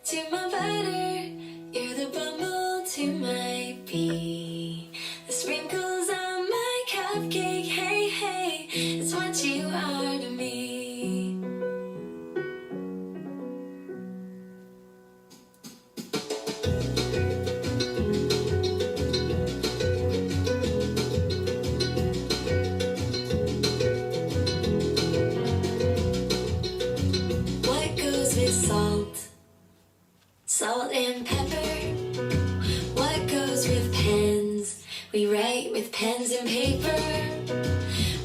to my butter. You're the bumble to my bee. The sprinkles on my cupcake. Hey, hey, it's what you are to me. What goes with salt? Salt and pepper. What goes with pens? We write with pens and paper.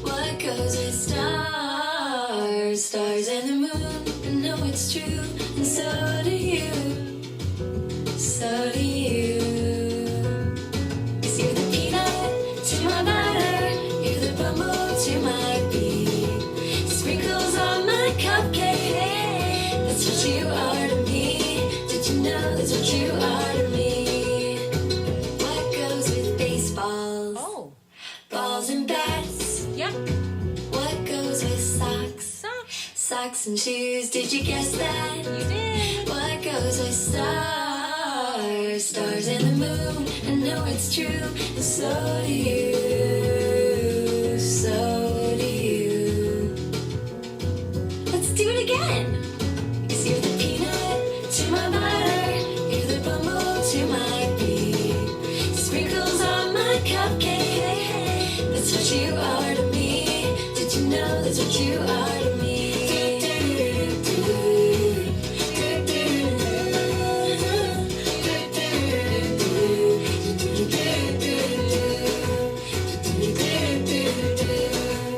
What goes with stars? Stars and the moon. I know it's true, and so do you. So do you. 'Cause you're the peanut to my butter. You're the bumble to my bee. Sprinkles on my cupcake. That's what you are to me. Did you know that's what you are to me? What goes with baseballs? Oh, Balls and bats. yep. What goes with socks? Socks. Socks and shoes. Did you guess that? You did. What goes with stars? Stars and the moon. I know it's true, and so do you. So do you. Let's do it again. 'Cause you're the peanut to my butter. You're the bumble to my bee. Sprinkles on my cupcake. That's what you are to me. Did you know that's what you are to me?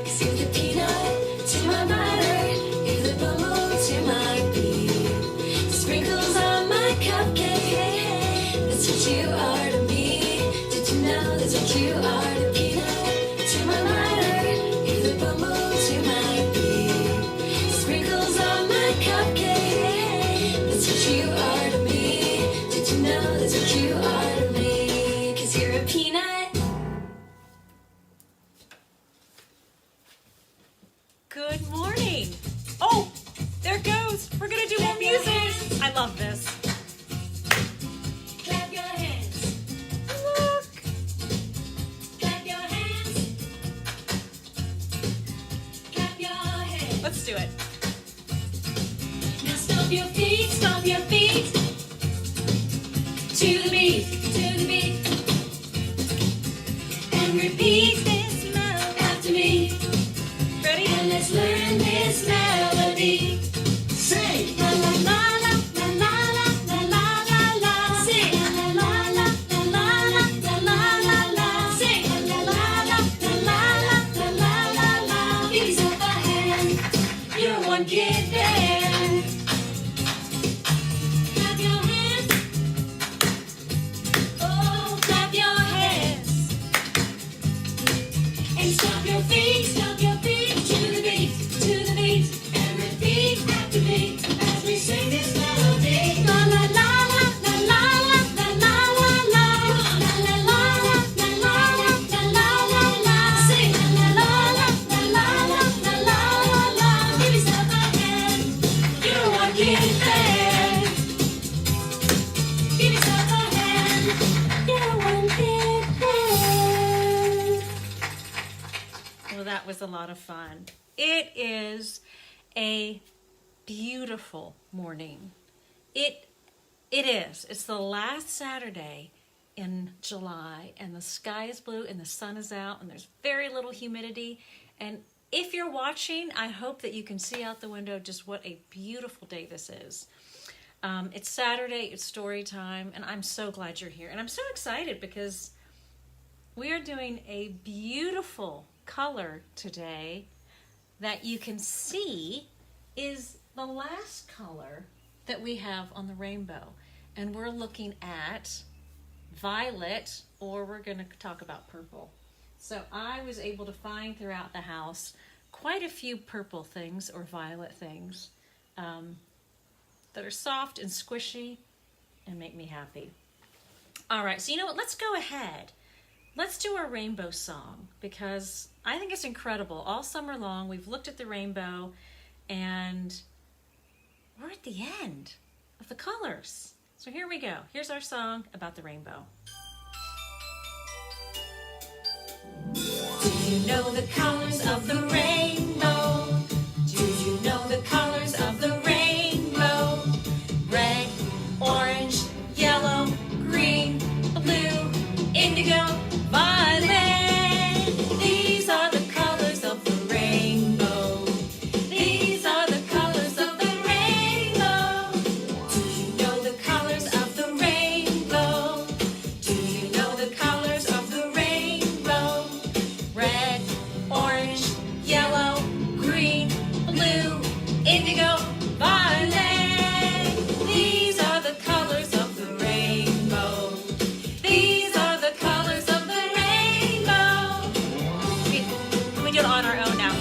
Cause you're the peanut to my butter. You're the bumble to my bee. Sprinkles on my cupcake. That's what you are to me. Did you know that's what you are to peanut to my butter? You're the bumble to my bee. Sprinkles on my cupcake. That's what you are to me. Did you know that's what you are to me? 'Cause you're a peanut. Good morning. Oh, there it goes. We're going to do more music. I love this. Clap your hands. Look. Clap your hands. Clap your hands. Let's do it. Now stomp your feet, stomp your feet. To the beat, to the beat. And repeat This melody. after me. Ready? And let's learn this melody. Sing! La la la la la la la la la la. Sing! La la la la la la la la la. Sing! La la la la la la la la la. Give yourself a hand. You're one kid there. Clap your hands. Oh, clap your hands. And stomp your feet to the beat, and repeat after me as we sing this melody. La la la la la la la la la la. La la la la la la la la la. Sing la la la la la la la la la. Give yourself a hand. You're one kid there. Give yourself a hand. You're one kid there. Well, that was a lot of fun. It is a beautiful morning. It is. It's the last Saturday in July, and the sky is blue, and the sun is out, and there's very little humidity. And if you're watching, I hope that you can see out the window just what a beautiful day this is. It's Saturday, it's story time, and I'm so glad you're here. And I'm so excited because we are doing a beautiful color today that you can see is the last color that we have on the rainbow. And we're looking at violet, or we're going to talk about purple. So I was able to find throughout the house quite a few purple things or violet things that are soft and squishy and make me happy. All right, so you know what? Let's go ahead. Let's do our rainbow song because I think it's incredible. All summer long, we've looked at the rainbow and we're at the end. of the colors. So here we go. Here's our song about the rainbow. Do you know the colors of the rainbow? Do you know the colors of the rainbow? Red, orange, yellow, green, blue, indigo, violet. These are the colors of the rainbow. These are the colors of the rainbow. Do you know the colors of the rainbow? Do you know the colors of the rainbow? Red, orange, yellow, green, blue, indigo, violet. These are the colors of the rainbow. These are the colors of the rainbow. We do it on our own now.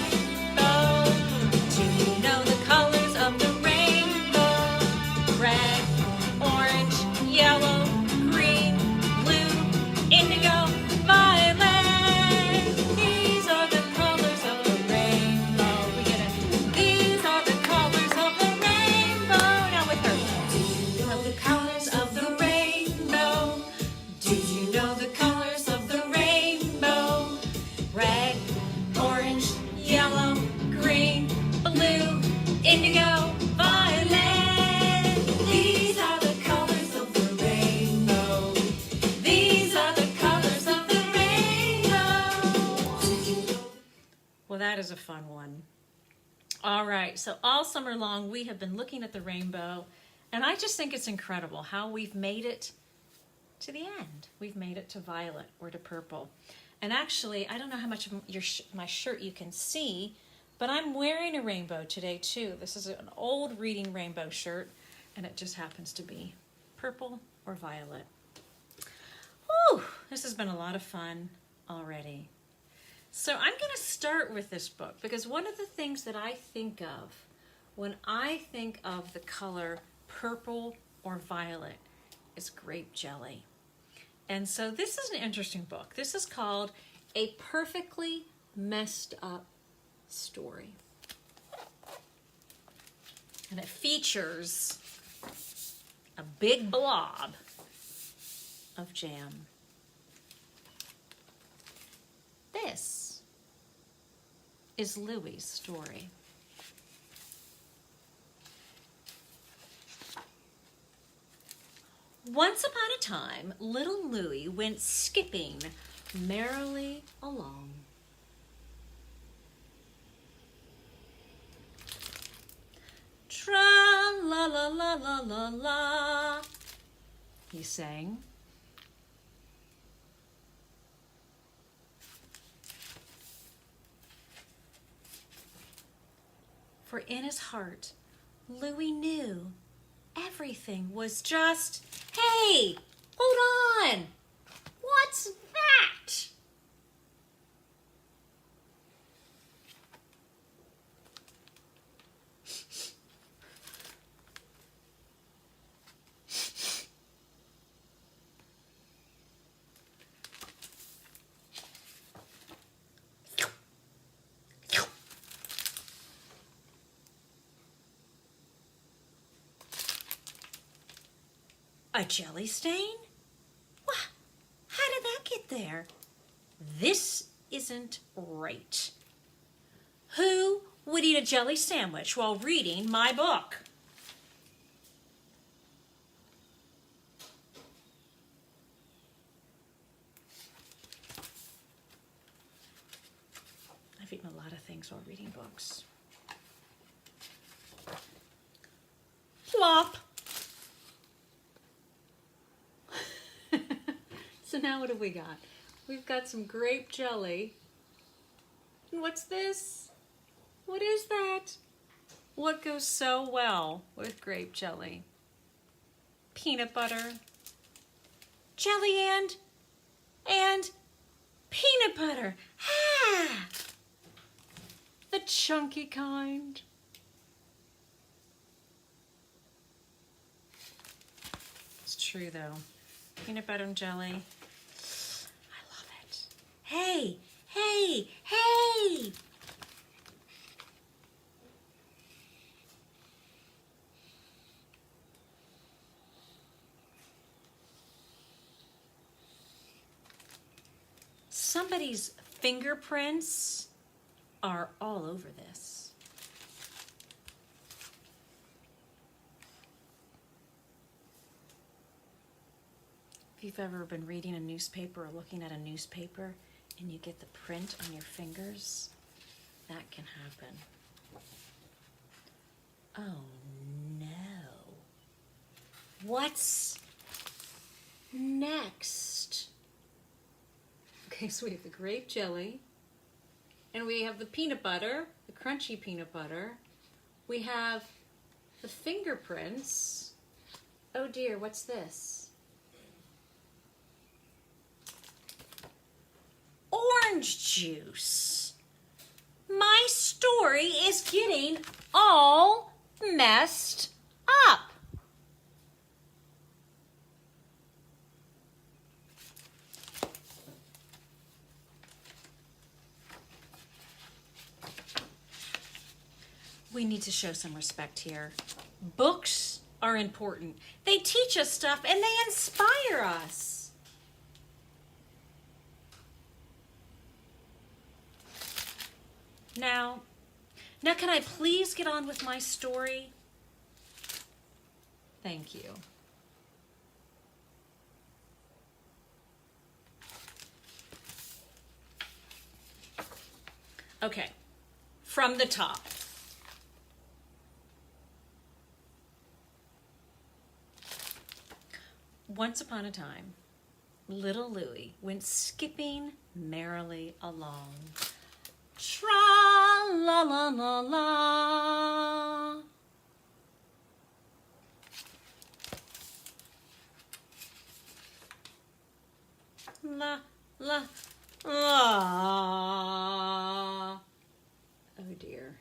Do you know the colors of the rainbow? Red, orange, yellow, green, blue, indigo, violet. These are the colors of the rainbow. We get it. These are the colors of the rainbow. Now with her. Do you know the colors of the rainbow? Do you know the colors of the rainbow? Red, orange, yellow, green, blue, indigo, violet. These are the colors of the rainbow. These are the colors of the rainbow. Do you know Well, that is a fun one. All right, so all summer long we have been looking at the rainbow, and I just think it's incredible how we've made it to the end. We've made it to violet or to purple. And actually, I don't know how much of my shirt you can see, but I'm wearing a rainbow today too. This is an old reading rainbow shirt, and it just happens to be purple or violet. Whew, this has been a lot of fun already. So I'm going to start with this book because one of the things that I think of when I think of the color purple or violet is grape jelly. And so this is an interesting book. This is called A Perfectly Messed Up Story. And it features a big blob of jam. This is Louie's story. Once upon a time, little Louie went skipping merrily along. Tra-la-la-la-la-la-la, he sang. For in his heart, Louie knew everything was just, hey, hold on, what's that? A jelly stain? What? How did that get there? This isn't right. Who would eat a jelly sandwich while reading my book? I've eaten a lot of things while reading books. Plop. So now what have we got? We've got some grape jelly. And what's this? What is that? What goes so well with grape jelly? Peanut butter. Jelly and peanut butter. Ah! The chunky kind. It's true though. Peanut butter and jelly. I love it. Hey, hey, hey! somebody's fingerprints are all over this. If you've ever been reading a newspaper or looking at a newspaper and you get the print on your fingers, that can happen. Oh no. What's next? Okay, so we have the grape jelly, and we have the peanut butter, the crunchy peanut butter. We have the fingerprints. Oh dear, what's this? Orange juice. My story is getting all messed up. We need to show some respect here. Books are important. They teach us stuff and they inspire us. Now can I please get on with my story? Thank you. Okay, from the top. Once upon a time, little Louie went skipping merrily along. Tra-la-la-la-la. La, la, la. Oh dear.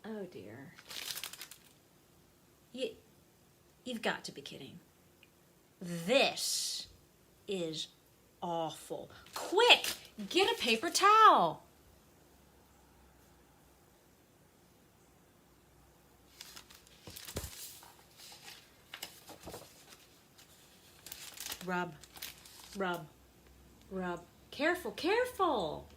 Oh dear. You've got to be kidding. This is awful. Quick, get a paper towel. Rub, rub, rub. Careful, careful.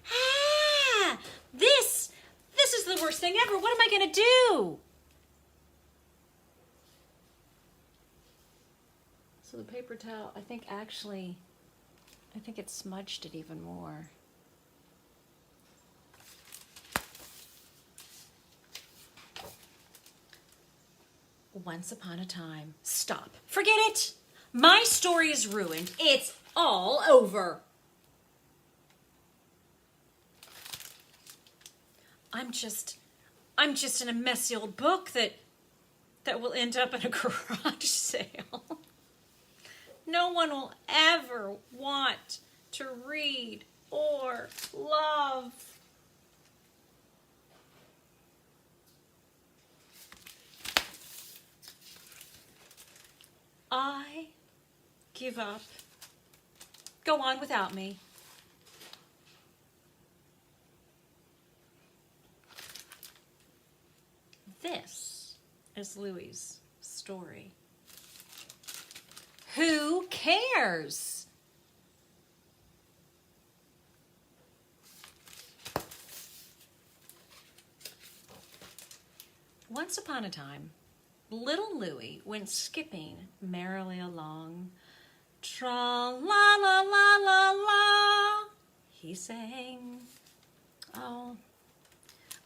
Ah, this is the worst thing ever. What am I going to do? So the paper towel, I think it smudged it even more. Once upon a time. Stop. Forget it. My story is ruined. It's all over. I'm just in a messy old book that will end up in a garage sale. No one will ever want to read or love. I give up. Go on without me. This is Louie's story. Who cares? Once upon a time, little Louie went skipping merrily along. Tra-la-la-la-la-la, he sang. Oh,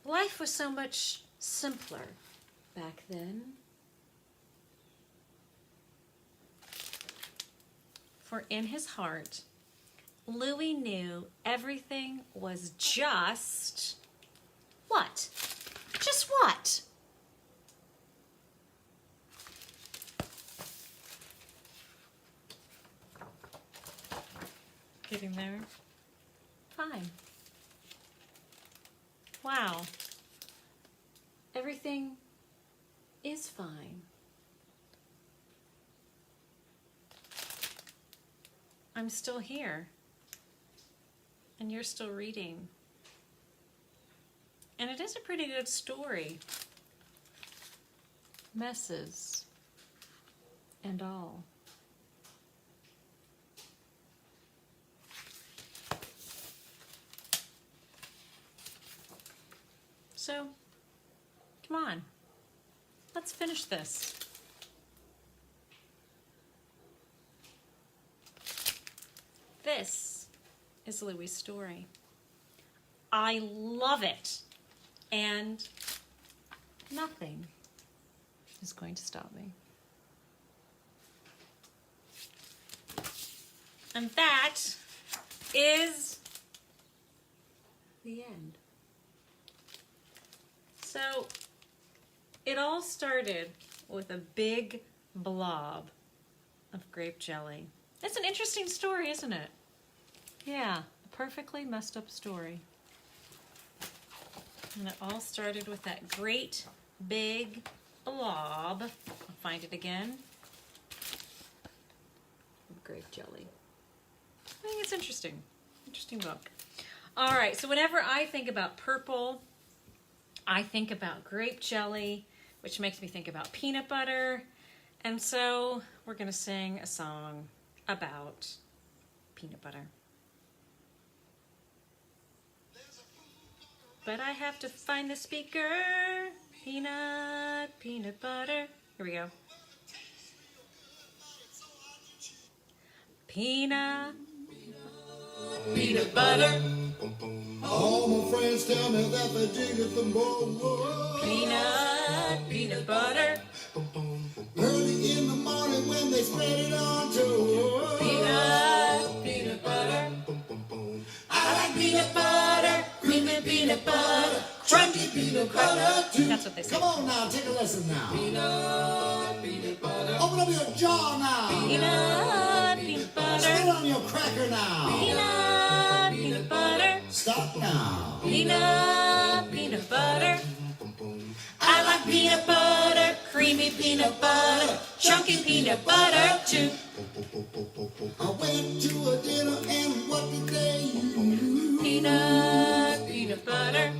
life was so much simpler back then. For in his heart, Louie knew everything was just... what? Just what? Getting there? Fine. Wow. Everything is fine. I'm still here. And you're still reading. And it is a pretty good story. messes and all. So, come on, let's finish this. This is Louie's story. I love it, and nothing is going to stop me. And that is the end. So it all started with a big blob of grape jelly. It's an interesting story, isn't it? Yeah, a perfectly messed up story. And it all started with that great big blob. I'll find it again. Grape jelly. I think it's interesting. Interesting book. All right, so whenever I think about purple, I think about grape jelly, which makes me think about peanut butter. And so we're going to sing a song about peanut butter. But I have to find the speaker. Peanut butter. Here we go. Peanut butter. All my friends tell me that they dig it the most. Peanut butter. Early in the morning when they spread it on toast. Peanut butter. I like peanut butter, creamy peanut butter, crunchy peanut butter too. That's what they say. Come on now, take a lesson now. Peanut butter. Open up your jaw now. Peanut butter. Spit on your cracker now. Peanut butter. Stop now. Peanut butter. I like peanut butter, creamy peanut butter, chunky peanut butter too. I went to a dinner and what did they use? Peanut butter.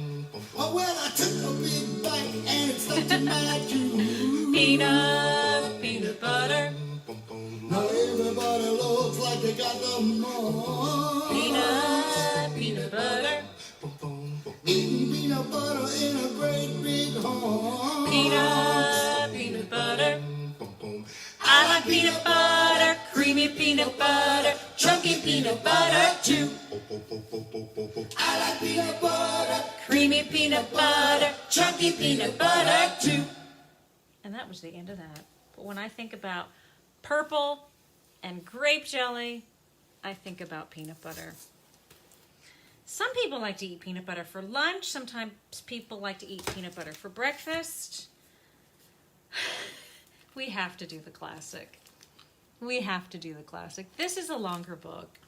Oh, well, I took a big bite and it stuck to my tooth. Peanut butter. Now everybody looks like they got the most. Peanut butter. Eating peanut butter in a great big home. Peanut butter. I like peanut butter, creamy peanut butter, chunky peanut butter too. I like peanut butter. Creamy peanut butter, chunky peanut butter too. And that was the end of that. But when I think about purple and grape jelly, I think about peanut butter. Some people like to eat peanut butter for lunch. Sometimes people like to eat peanut butter for breakfast. We have to do the classic. We have to do the classic. This is a longer book,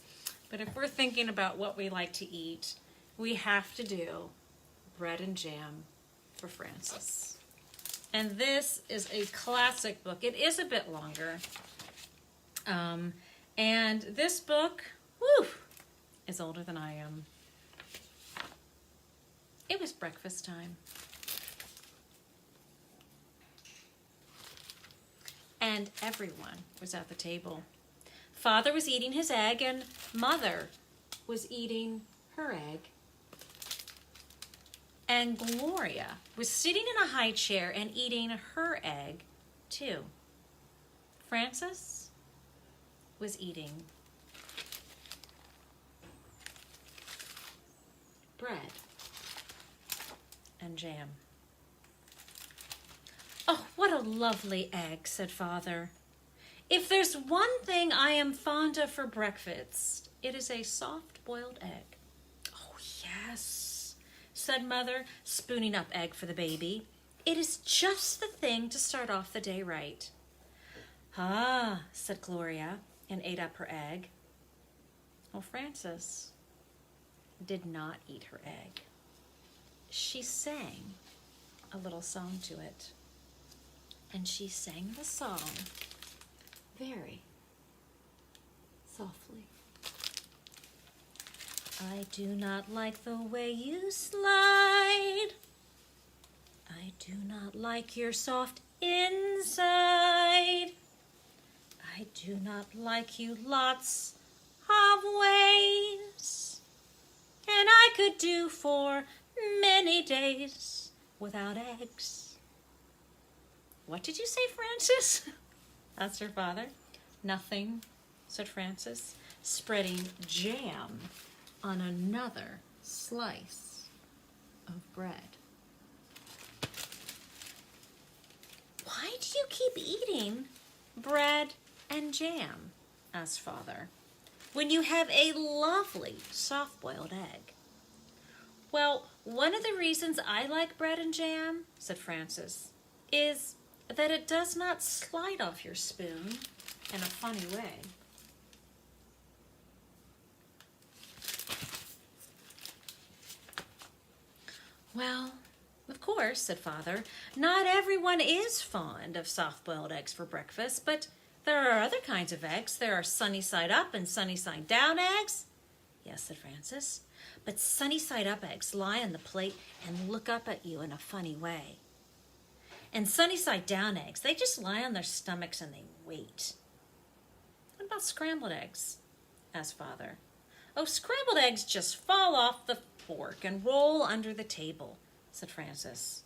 but if we're thinking about what we like to eat, we have to do bread and jam for Francis. And this is a classic book. It is a bit longer. And this book, is older than I am. It was breakfast time. And everyone was at the table. Father was eating his egg and Mother was eating her egg. And Gloria was sitting in a high chair and eating her egg too. Francis was eating bread and jam. "Oh, what a lovely egg," said Father. "If there's one thing I am fond of for breakfast, it is a soft-boiled egg." "Oh, yes," said Mother, spooning up egg for the baby. "It is just the thing to start off the day right." "Ah," said Gloria, and ate up her egg. Well, Frances did not eat her egg. She sang a little song to it. And she sang the song very softly. "I do not like the way you slide. I do not like your soft inside. I do not like you lots of ways, and I could do for many days without eggs. What did you say, Frances? Asked her father. Nothing, said Frances, spreading jam on another slice of bread. Why do you keep eating bread and jam? Asked Father, when you have a lovely soft-boiled egg. Well, one of the reasons I like bread and jam, said Frances, is that it does not slide off your spoon in a funny way. Well, of course, said Father, not everyone is fond of soft-boiled eggs for breakfast, but there are other kinds of eggs. There are sunny-side-up and sunny-side-down eggs. Yes, said Frances, but sunny-side-up eggs lie on the plate and look up at you in a funny way. And sunny-side-down eggs, they just lie on their stomachs and they wait. What about scrambled eggs? Asked Father. Oh, scrambled eggs just fall off the fork and roll under the table, said Frances.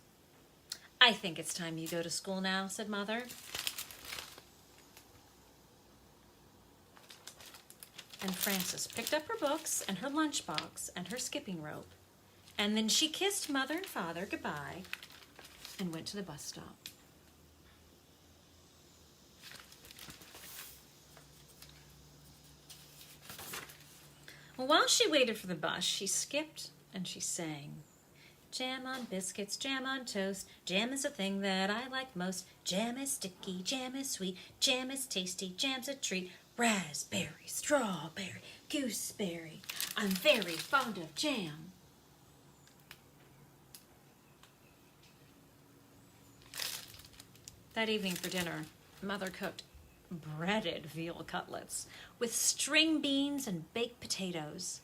I think it's time you go to school now, said Mother. And Frances picked up her books and her lunchbox and her skipping rope, and then she kissed Mother and Father goodbye and went to the bus stop. Well, while she waited for the bus, she skipped and she sang. Jam on biscuits, jam on toast, jam is the thing that I like most. Jam is sticky, jam is sweet, jam is tasty, jam's a treat. Raspberry, strawberry, gooseberry, I'm very fond of jam. That evening for dinner, Mother cooked breaded veal cutlets with string beans and baked potatoes.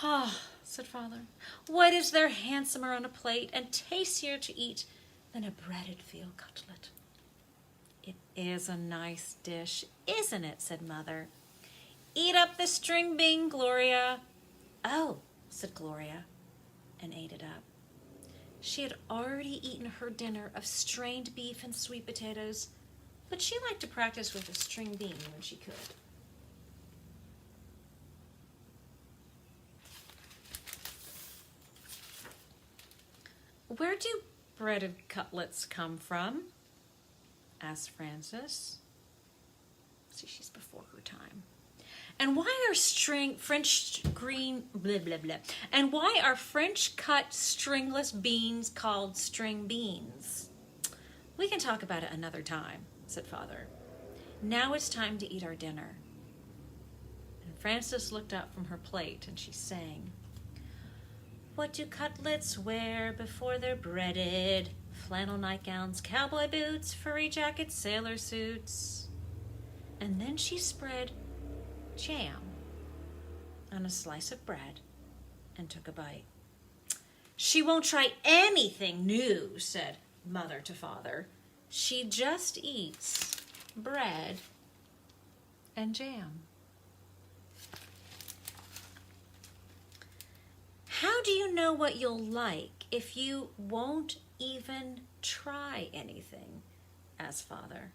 Ah, said Father, what is there handsomer on a plate and tastier to eat than a breaded veal cutlet? It is a nice dish, isn't it? Said Mother. Eat up the string bean, Gloria. Oh, said Gloria, and ate it up. She had already eaten her dinner of strained beef and sweet potatoes, but she liked to practice with a string bean when she could. Where do breaded cutlets come from? Asked Frances. See, she's before her time. And why are French cut stringless beans called string beans? We can talk about it another time, said Father. Now it's time to eat our dinner. And Frances looked up from her plate and she sang. What do cutlets wear before they're breaded? Flannel nightgowns, cowboy boots, furry jackets, sailor suits. And then she spread jam on a slice of bread and took a bite. She won't try anything new, said Mother to Father. She just eats bread and jam. How do you know what you'll like if you won't even try anything? Asked Father.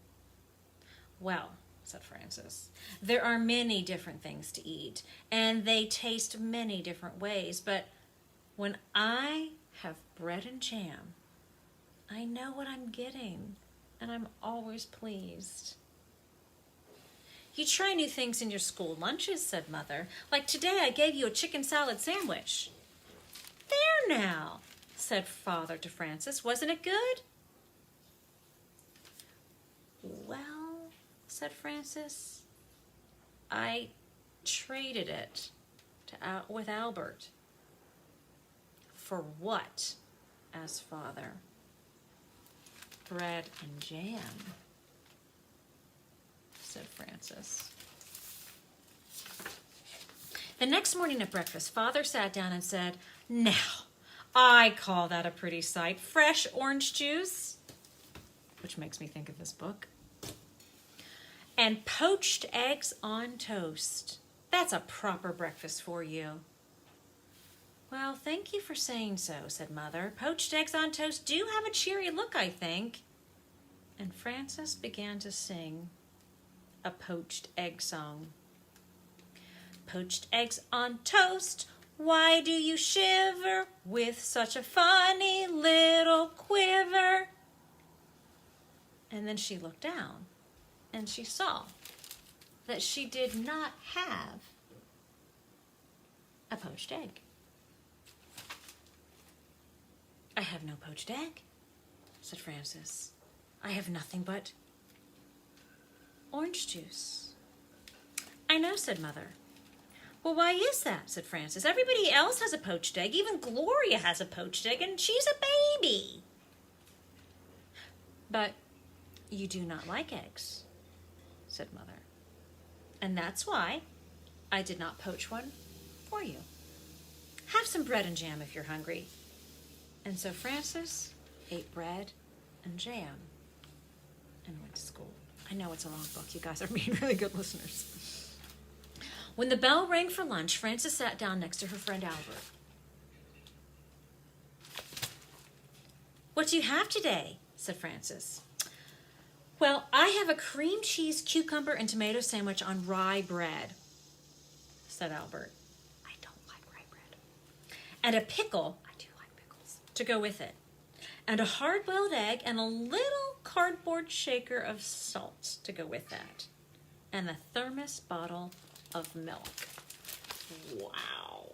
Well, said Frances, there are many different things to eat, and they taste many different ways, but when I have bread and jam, I know what I'm getting, and I'm always pleased. You try new things in your school lunches, said Mother. Like today I gave you a chicken salad sandwich. There now, said Father to Frances. Wasn't it good? Well, said Frances, I traded it with Albert. For what? Asked Father. Bread and jam, said Frances. The next morning at breakfast, Father sat down and said, Now, I call that a pretty sight. Fresh orange juice. which makes me think of this book. And poached eggs on toast. That's a proper breakfast for you. Well, thank you for saying so, said Mother. Poached eggs on toast do have a cheery look, I think. And Frances began to sing a poached egg song. Poached eggs on toast, why do you shiver with such a funny little quiver? And then she looked down and she saw that she did not have a poached egg. I have no poached egg, said Frances. I have nothing but orange juice. I know, said Mother. Well, why is that, said Frances. Everybody else has a poached egg. Even Gloria has a poached egg, and she's a baby. But you do not like eggs, said Mother. And that's why I did not poach one for you. Have some bread and jam if you're hungry. And so Frances ate bread and jam and went to school. I know it's a long book. You guys are being really good listeners. When the bell rang for lunch, Frances sat down next to her friend Albert. What do you have today? Said Frances. Well, I have a cream cheese, cucumber, and tomato sandwich on rye bread, said Albert. I don't like rye bread. And a pickle, I do like pickles, to go with it. And a hard-boiled egg and a little cardboard shaker of salt to go with that. And a thermos bottle of milk. Wow.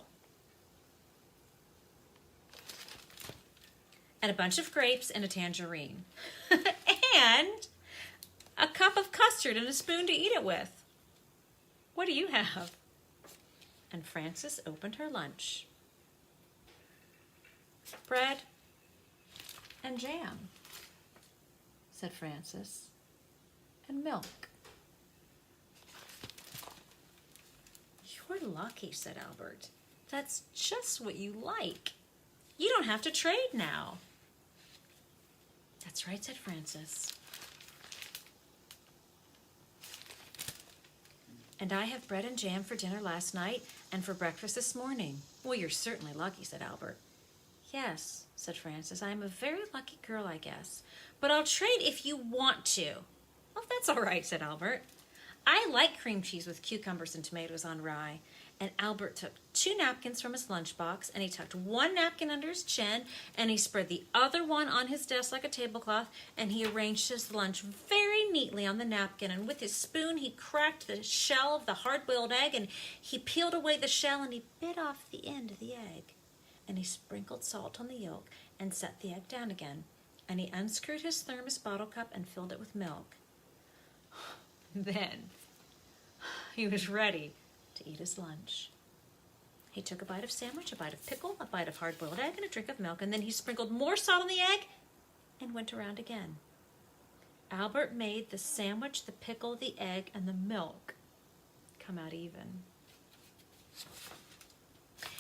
And a bunch of grapes and a tangerine. And a cup of custard and a spoon to eat it with. What do you have? And Frances opened her lunch. Bread and jam, said Frances, and milk. You're lucky, said Albert. That's just what you like. You don't have to trade now. That's right, said Frances. And I have bread and jam for dinner last night and for breakfast this morning. Well, you're certainly lucky, said Albert. Yes, said Frances, I am a very lucky girl, I guess. But I'll trade if you want to. Well, that's all right, said Albert. I like cream cheese with cucumbers and tomatoes on rye. And Albert took 2 napkins from his lunchbox, and he tucked 1 napkin under his chin, and he spread the other one on his desk like a tablecloth, and he arranged his lunch very neatly on the napkin, and with his spoon he cracked the shell of the hard-boiled egg, and he peeled away the shell, and he bit off the end of the egg. And he sprinkled salt on the yolk and set the egg down again, and he unscrewed his thermos bottle cup and filled it with milk. Then he was ready to eat his lunch. He took a bite of sandwich, a bite of pickle, a bite of hard-boiled egg, and a drink of milk, and then he sprinkled more salt on the egg and went around again. Albert made the sandwich, the pickle, the egg, and the milk come out even.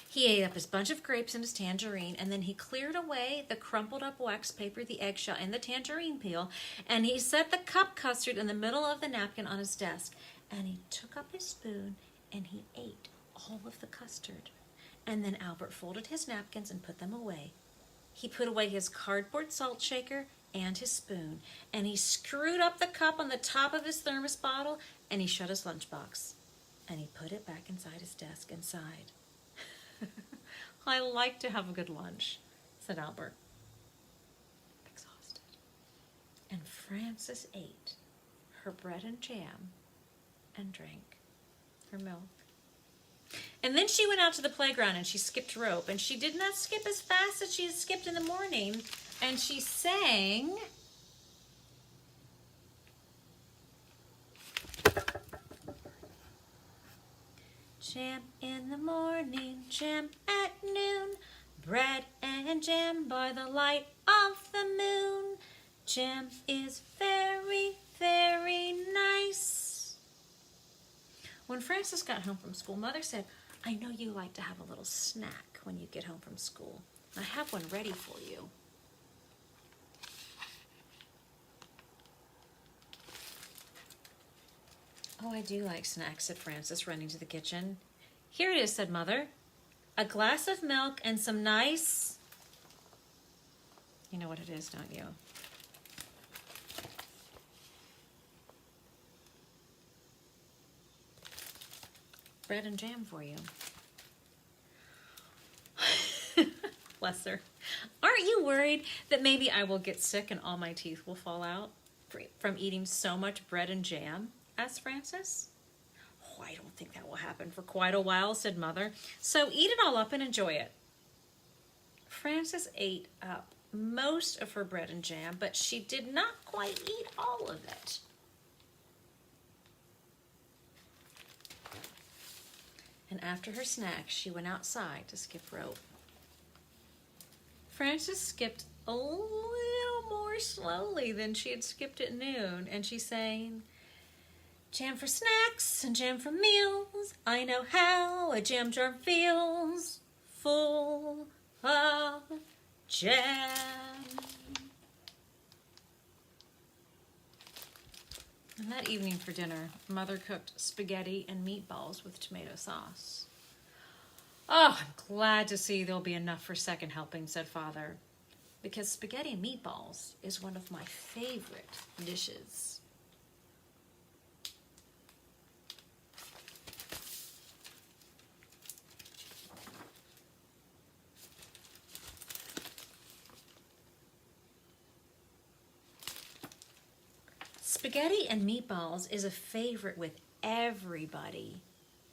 He ate up his bunch of grapes and his tangerine, and then he cleared away the crumpled up wax paper, the eggshell, and the tangerine peel, and he set the cup custard in the middle of the napkin on his desk, and he took up his spoon and he ate all of the custard. And then Albert folded his napkins and put them away. He put away his cardboard salt shaker and his spoon, and he screwed up the cup on the top of his thermos bottle, and he shut his lunchbox, and he put it back inside his desk and sighed. I like to have a good lunch, said Albert, exhausted. And Frances ate her bread and jam and drank her milk. And then she went out to the playground and she skipped rope, and she did not skip as fast as she had skipped in the morning, and she sang, jam in the morning, jam at noon, bread and jam by the light of the moon. Jam is very, very nice. When Frances got home from school, Mother said, I know you like to have a little snack when you get home from school. I have one ready for you. Oh, I do like snacks, said Frances, running to the kitchen. Here it is, said Mother. A glass of milk and some nice... You know what it is, don't you? Bread and jam for you. Bless her. Aren't you worried that maybe I will get sick and all my teeth will fall out from eating so much bread and jam? Asked Frances. Oh, I don't think that will happen for quite a while, said Mother. So eat it all up and enjoy it. Frances ate up most of her bread and jam, but she did not quite eat all of it. And after her snack, she went outside to skip rope. Frances skipped a little more slowly than she had skipped at noon, and she sang, jam for snacks and jam for meals. I know how a jam jar feels, full of jam. And that evening for dinner, Mother cooked spaghetti and meatballs with tomato sauce. Oh, I'm glad to see there'll be enough for second helping, said Father, because spaghetti and meatballs is one of my favorite dishes. Spaghetti and meatballs is a favorite with everybody,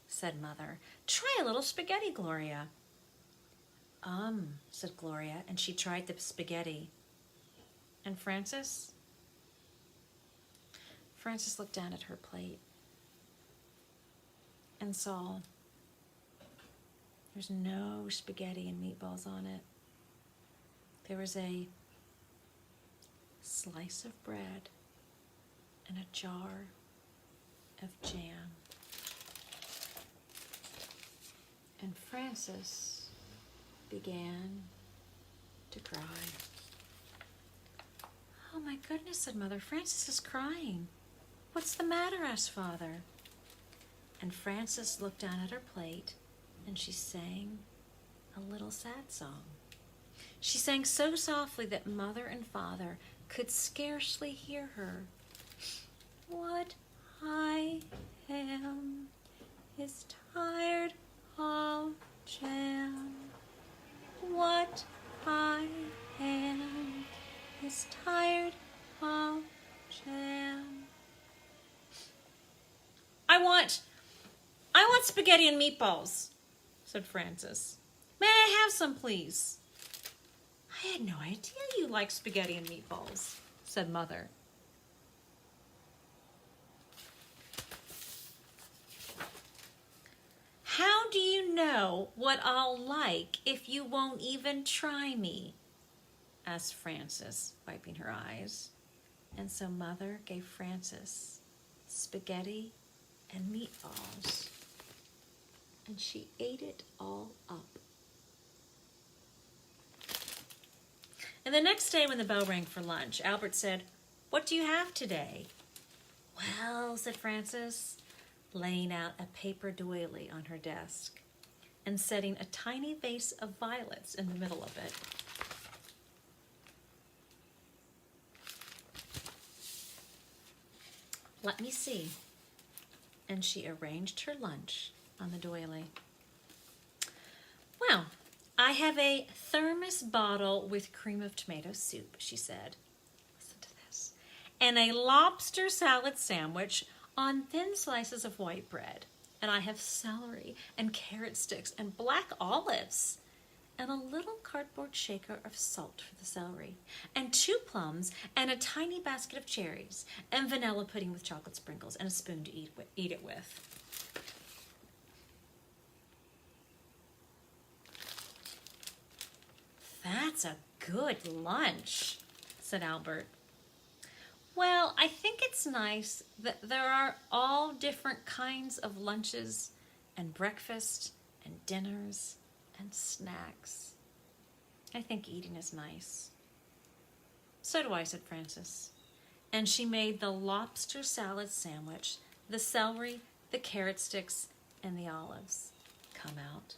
said Mother. Try a little spaghetti, Gloria. Said Gloria, and she tried the spaghetti. And Frances? Frances looked down at her plate and saw there's no spaghetti and meatballs on it. There was a slice of bread and a jar of jam. And Frances began to cry. Oh my goodness, said Mother. Frances is crying. What's the matter? Asked Father. And Frances looked down at her plate and she sang a little sad song. She sang so softly that Mother and Father could scarcely hear her. What I am is tired of jam. What I am is tired of jam. I want spaghetti and meatballs, said Frances. May I have some, please? I had no idea you liked spaghetti and meatballs, said Mother. How do you know what I'll like if you won't even try me? Asked Frances, wiping her eyes. And so Mother gave Frances spaghetti and meatballs, and she ate it all up. And the next day when the bell rang for lunch, Albert said, "What do you have today?" "Well," said Frances, laying out a paper doily on her desk and setting a tiny vase of violets in the middle of it. "Let me see." And she arranged her lunch on the doily. "Well, I have a thermos bottle with cream of tomato soup," she said. Listen to this. "And a lobster salad sandwich on thin slices of white bread. And I have celery and carrot sticks and black olives and a little cardboard shaker of salt for the celery and 2 plums and a tiny basket of cherries and vanilla pudding with chocolate sprinkles and a spoon to eat it with." "That's a good lunch," said Albert. "Well, I think it's nice that there are all different kinds of lunches and breakfast and dinners and snacks. I think eating is nice." "So do I," said Frances. And she made the lobster salad sandwich the celery, the carrot sticks, and the olives come out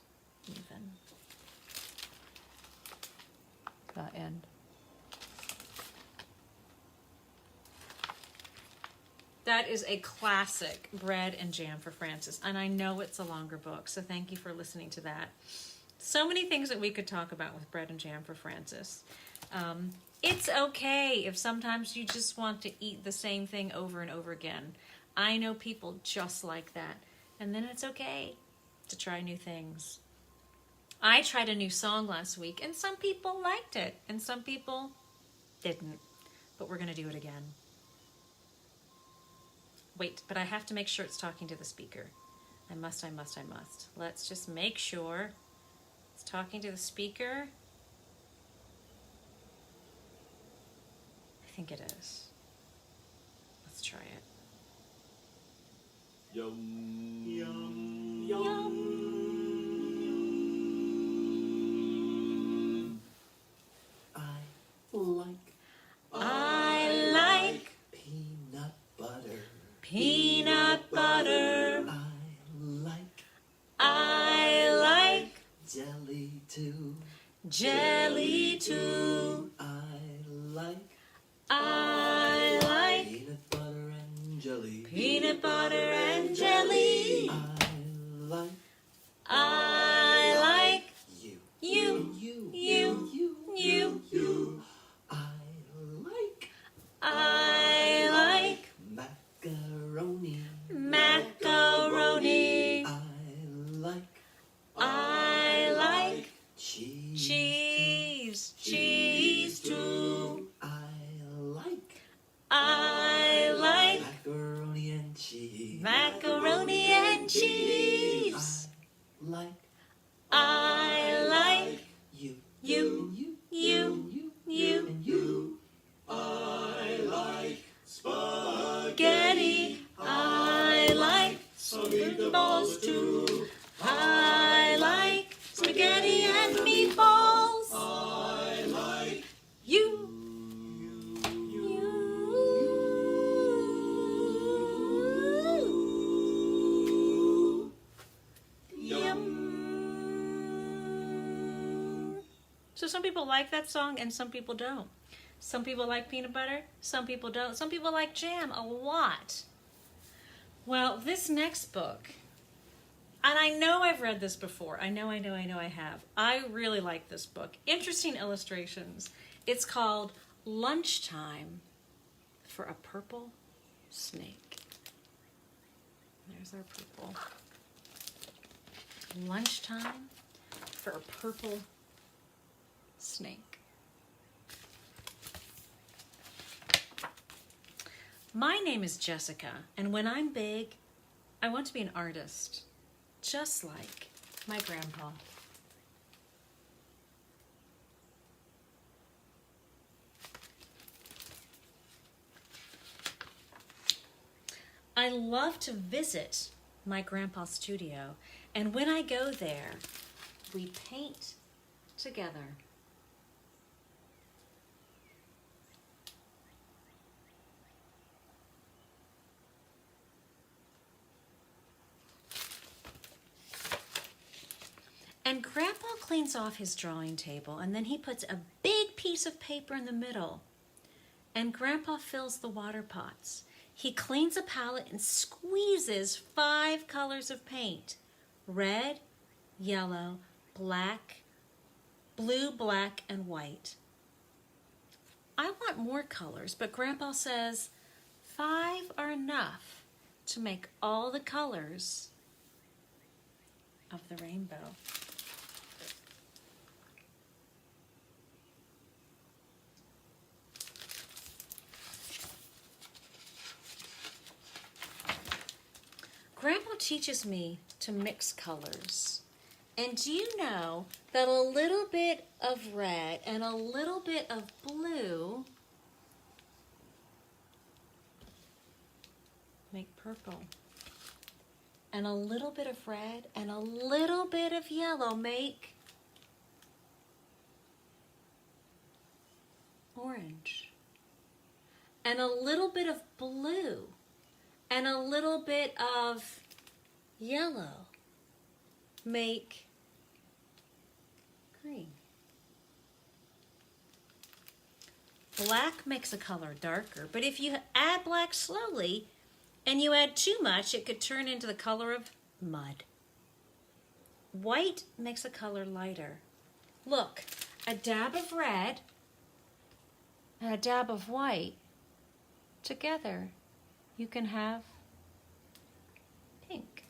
even. The end. That is a classic Bread and Jam for Frances, and I know it's a longer book, so thank you for listening to that. So many things that we could talk about with Bread and Jam for Frances. It's okay if sometimes you just want to eat the same thing over and over again. I know people just like that, and then it's okay to try new things. I tried a new song last week, and some people liked it, and some people didn't, but we're going to do it again. Wait, but I have to make sure it's talking to the speaker. I must. Let's just make sure it's talking to the speaker. I think it is. Let's try it. Yum, Yum, yum. I like peanut butter. Peanut butter. I like jelly too. jelly too. I like I like peanut butter and jelly. peanut butter and jelly. I I like like you. you. I like I like macaroni. macaroni. I I like cheese. cheese too. I I like like macaroni and cheese. macaroni and cheese. I I like you. you. And you. I like Spaghetti. I like meatballs too. I like spaghetti and meatballs. I like You. Yum. So some people like that song and some people don't. Some people like peanut butter, some people don't. Some people like jam a lot. Well, this next book, and I know I've read this before. I know I have. I really like this book. Interesting illustrations. It's called Lunchtime for a Purple Snake. There's our purple. Lunchtime for a Purple Snake. My name is Jessica, and when I'm big, I want to be an artist, just like my grandpa. I love to visit my grandpa's studio, and when I go there, we paint together. And Grandpa cleans off his drawing table, and then he puts a big piece of paper in the middle. And Grandpa fills the water pots. He cleans a palette and squeezes 5 colors of paint: red, yellow, black, blue, black, and white. I want more colors, but Grandpa says 5 are enough to make all the colors of the rainbow. Grandpa teaches me to mix colors. And do you know that a little bit of red and a little bit of blue make purple? And a little bit of red and a little bit of yellow make orange. And a little bit of blue and a little bit of yellow make green. Black makes a color darker, but if you add black slowly and you add too much, it could turn into the color of mud. White makes a color lighter. Look, a dab of red and a dab of white together, you can have pink.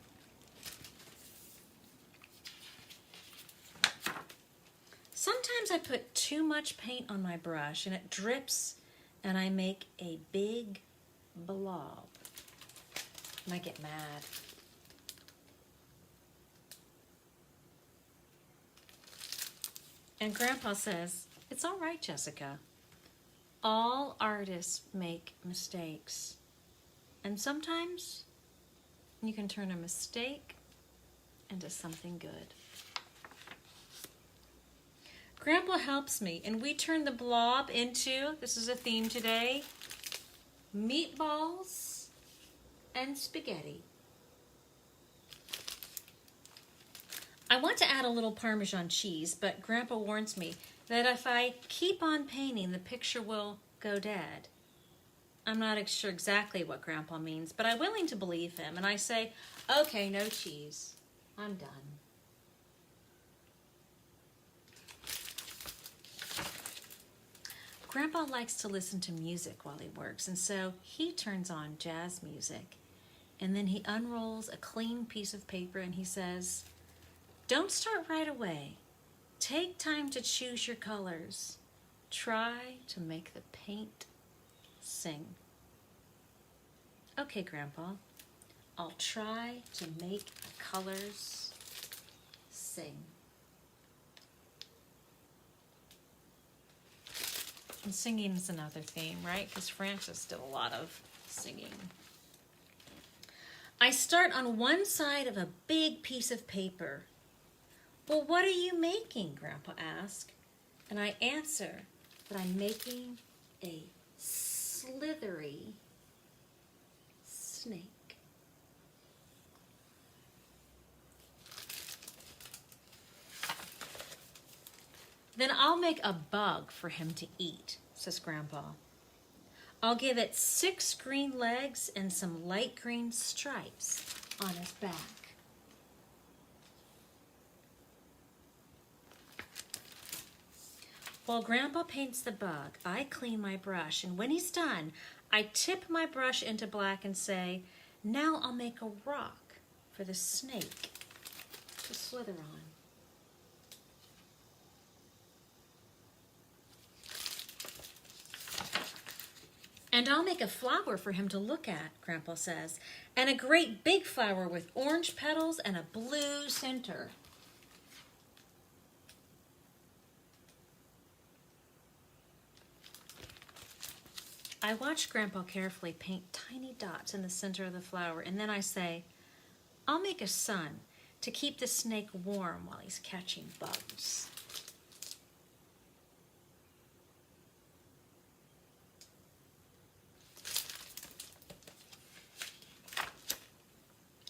Sometimes I put too much paint on my brush and it drips and I make a big blob. And I get mad. And Grandpa says, "It's all right, Jessica. All artists make mistakes. And sometimes you can turn a mistake into something good." Grandpa helps me, and we turn the blob into, this is a theme today, meatballs and spaghetti. I want to add a little Parmesan cheese, but Grandpa warns me that if I keep on painting, the picture will go dead. I'm not sure exactly what Grandpa means, but I'm willing to believe him, and I say, "Okay, no cheese. I'm done." Grandpa likes to listen to music while he works, and so he turns on jazz music. And then he unrolls a clean piece of paper and he says, "Don't start right away. Take time to choose your colors. Try to make the paint sing." Okay, Grandpa, I'll try to make the colors sing. And singing is another theme, right? Because Francis did a lot of singing. I start on one side of a big piece of paper. "Well, what are you making?" Grandpa asked. And I answer that I'm making a slithery snake. "Then I'll make a bug for him to eat," says Grandpa. "I'll give it 6 green legs and some light green stripes on his back." While Grandpa paints the bug, I clean my brush, and when he's done, I tip my brush into black and say, "Now I'll make a rock for the snake to slither on." "And I'll make a flower for him to look at," Grandpa says, "and a great big flower with orange petals and a blue center." I watch Grandpa carefully paint tiny dots in the center of the flower, and then I say, "I'll make a sun to keep the snake warm while he's catching bugs."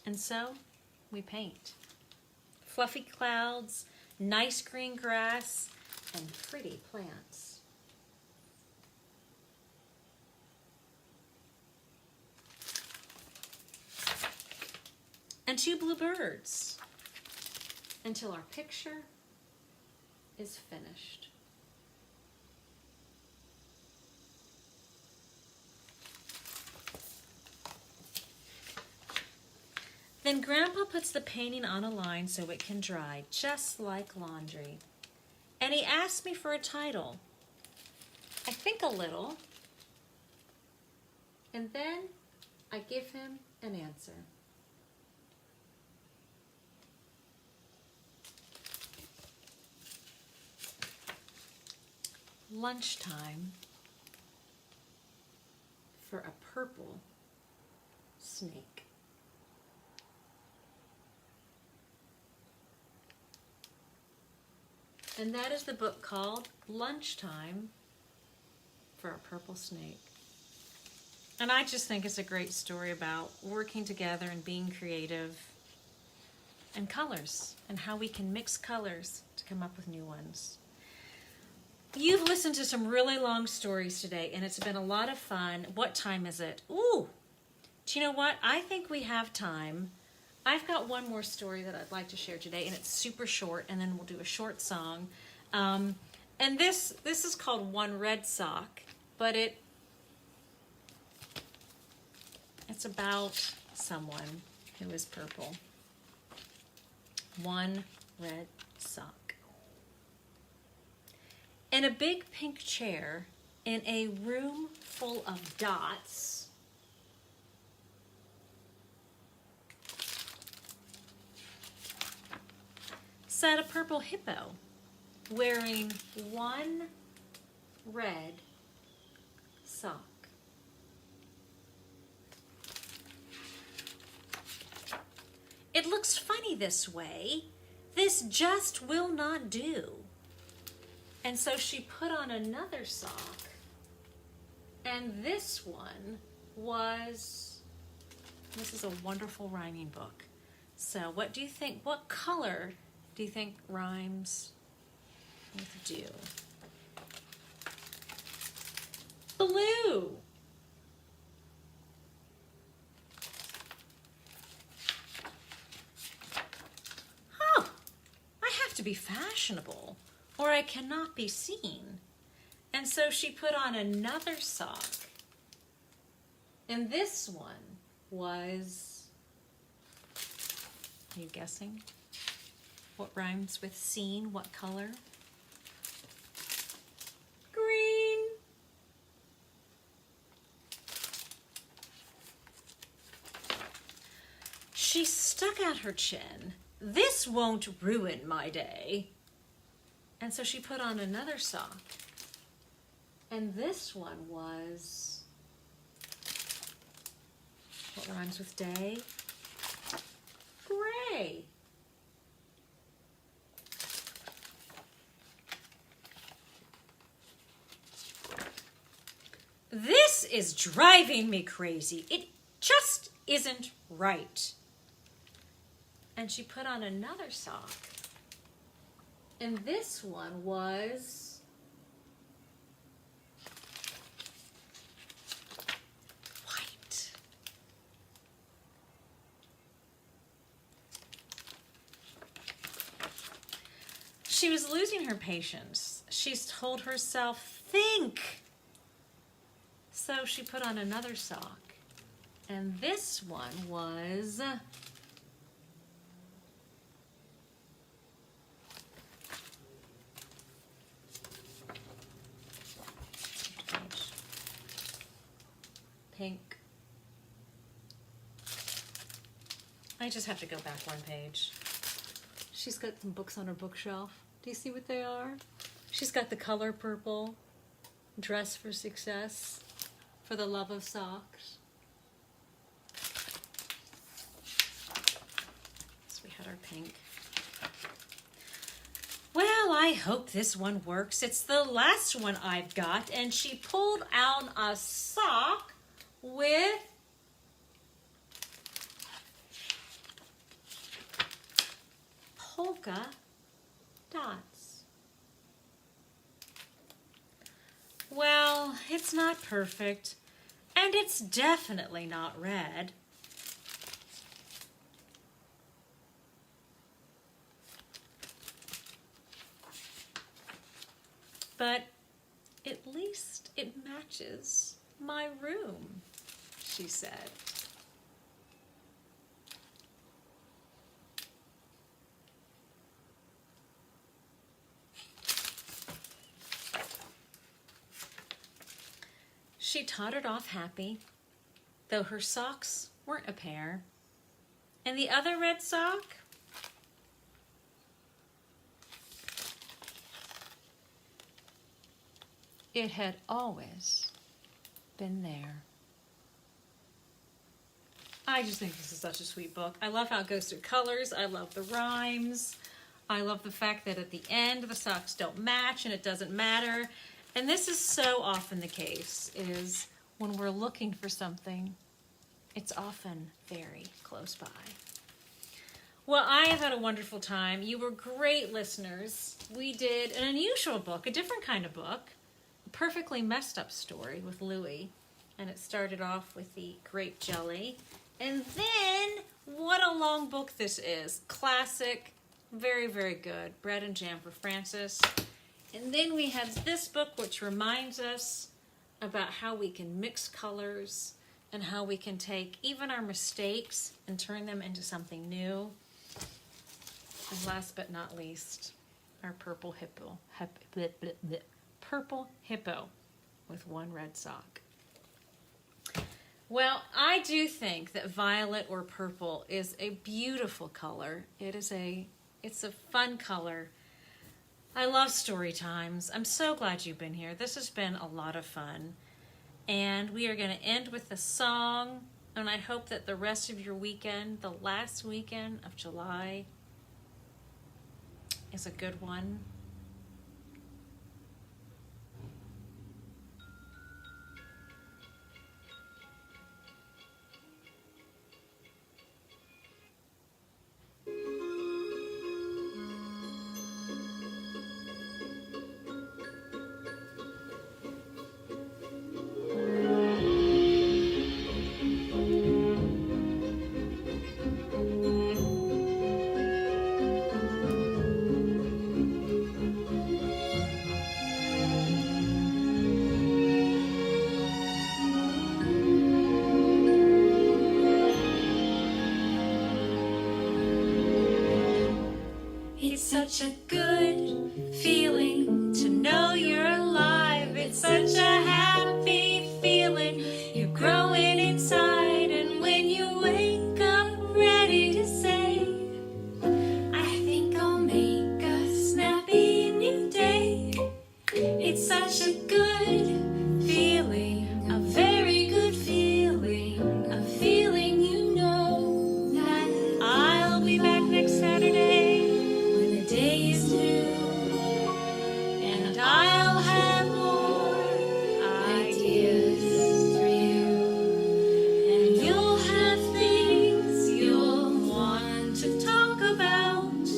And so we paint. Fluffy clouds, nice green grass, and pretty plants. And 2 blue birds until our picture is finished. Then Grandpa puts the painting on a line so it can dry, just like laundry. And he asks me for a title. I think a little, and then I give him an answer. Lunchtime for a purple snake. And that is the book called Lunchtime for a Purple Snake. And I just think it's a great story about working together and being creative, and colors, and how we can mix colors to come up with new ones. You've listened to some really long stories today, and it's been a lot of fun. What time is it? Ooh, do you know what? I think we have time. I've got one more story that I'd like to share today, and it's super short, and then we'll do a short song. And this is called One Red Sock, but it's about someone who is purple. One red sock. In a big pink chair in a room full of dots, sat a purple hippo wearing one red sock. It looks funny this way. This just will not do. And so she put on another sock. And this one was, this is a wonderful rhyming book. So what do you think, what color do you think rhymes with do? Blue. To be fashionable, or I cannot be seen. And so she put on another sock. And this one was, are you guessing? What rhymes with seen? What color? Green. She stuck out her chin. This won't ruin my day. And so she put on another sock. And this one was, what rhymes with day? Gray. This is driving me crazy. It just isn't right. And she put on another sock. And this one was white. She was losing her patience. She's told herself, think. So she put on another sock. And this one was pink. I just have to go back one page. She's got some books on her bookshelf. Do you see what they are? She's got The Color Purple, Dress for Success, For the Love of Socks. So we had our pink. Well, I hope this one works. It's the last one I've got, and she pulled out a sock with polka dots. Well, it's not perfect, and it's definitely not red. But at least it matches my room, she said. She tottered off happy, though her socks weren't a pair. And the other red sock? It had always been there. I just think this is such a sweet book. I love how it goes through colors. I love the rhymes. I love the fact that at the end the socks don't match and it doesn't matter. And this is so often the case, is when we're looking for something, it's often very close by. Well, I have had a wonderful time. You were great listeners. We did an unusual book, a different kind of book, a perfectly messed up story with Louie. And it started off with the grape jelly. And then, what a long book this is. Classic, very, very good. Bread and Jam for Francis. And then we have this book, which reminds us about how we can mix colors and how we can take even our mistakes and turn them into something new. And last but not least, our purple hippo. Purple hippo with one red sock. Well, I do think that violet or purple is a beautiful color. It's a fun color. I love story times. I'm so glad you've been here. This has been a lot of fun. And we are going to end with a song. And I hope that the rest of your weekend, the last weekend of July, is a good one. It's such a good feeling to know you're alive. It's such a happy feeling. You're growing inside, and when you wake up ready to say, I think I'll make a snappy new day. It's such a good feeling, a very good feeling, a feeling you know that I'll be back next Saturday. Day is new, and I'll have more ideas for you, and you'll have things you'll want to talk about.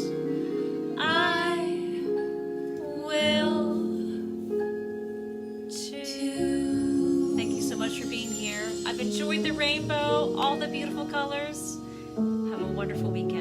I will too. Thank you so much for being here. I've enjoyed the rainbow, all the beautiful colors. Have a wonderful weekend.